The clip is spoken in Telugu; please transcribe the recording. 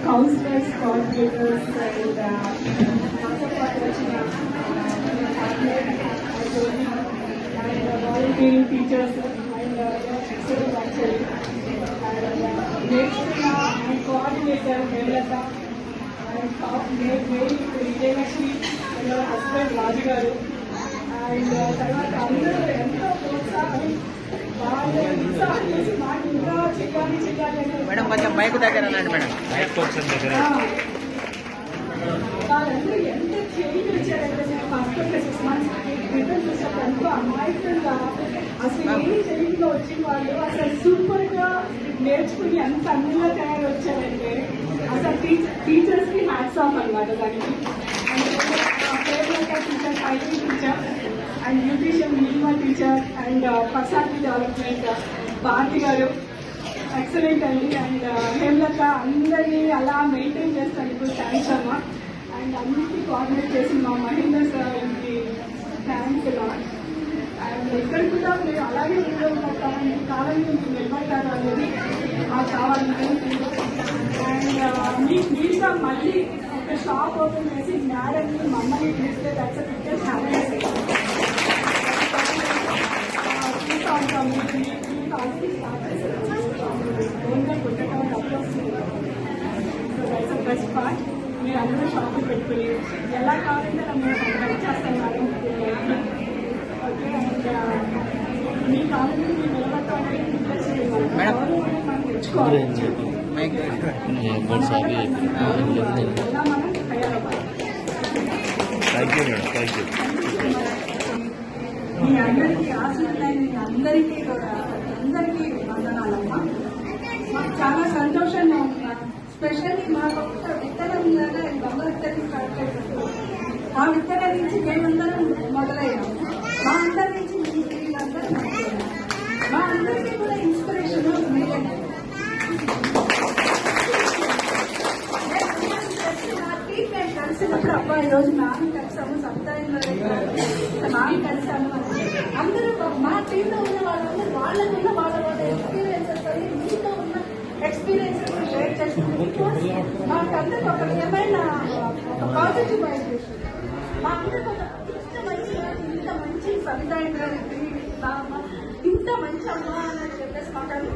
counselors, coordinators, and also volunteering teachers and excellent actually. Next, my coordinator Hemlata and Vijayalakshmi and her husband Raju garu and తర్వాత అందరూ ఎంతో ప్రోత్సాహం మేడం కొంచెం మైక్ దగ్గర అనండి మేడం. వాళ్ళందరూ ఎంత చేంజ్ వచ్చారంటే ఫస్ట్ ఒక 6 months క్రితం చూసేటప్పుడు అమాయకంగా అసలు ఏమి తెలియదుగా వచ్చిన వాళ్ళు అసలు సూపర్ గా నేర్చుకుని ఎంత అందంగా తయారు వచ్చారంటే అసలు టీచర్స్ కి హ్యాట్స్ ఆఫ్ అనమాట దానికి. Teacher IT teacher and nutrition Neelima teacher and personality development Bharati garu excellent అండి. అండ్ హేమలత అందరినీ అలా మెయింటైన్ చేస్తాను థ్యాంక్స్ అమ్మా. అండ్ అన్నింటినీ కోఆర్డినేట్ చేసి మా మహేందర్ సార్కి థ్యాంక్స్ ఇలా. అండ్ ఇక్కడ కూడా మీరు అలాగే నిలబడతామని కాలం నుంచి నిలబడతారు అనేది మాకు కావాలని. అండ్ మీరుగా మళ్ళీ ఒక షాప్ ఓపెన్ చేసి జ్ఞానాన్ని మమ్మల్ని పిలిస్తే that's a biggest happiness. Best part మీరు అందరూ షాపింగ్ పెట్టుకుని ఎలా కావాలంటే మేము హెల్ప్ చేస్తున్నారు. ఓకే అండ్ మీ కావాలంటే మీరు నిలబడతామని మనం తెచ్చుకోవాలి. ఎలా మనం తయారవ్వాలి. మీ అందరికీ ఆశీర్వాదాన్ని అందరికీ వందనాలమ్మా. మాకు చాలా సంతోషంగా ఉంది. స్పెషల్లీ మాకు ఒక విత్తనం దొంగ విత్తనం స్టార్ట్ చేసినప్పుడు ఆ విత్తనం నుంచి మేమందరం మొదలయ్యాము. మా అందరి నుంచి వీళ్ళందరూ మా అందరికీ కూడా ఇన్స్పిరేషన్ మీరే. కలిసినప్పుడు అబ్బా ఈరోజు నాన్న కలిసాము, సప్తాయం నాన్న కలిసాము. అందరూ మా టీంలో ఉన్న వాళ్ళందరూ వాళ్ళకున్న వాళ్ళ ఎక్స్పీరియన్సెస్ అని మీతో ఉన్న ఎక్స్పీరియన్సెస్ షేర్ చేసుకుంటే మాకందరికి ఒక విధమైన ఒక పాజిటివ్ వైబ్రేషన్. మా అందరికి ఒక ఇంత మంచి సవితాయం గారికి ఇంత మంచి అమ్మ అని చెప్పేసి మాకందరూ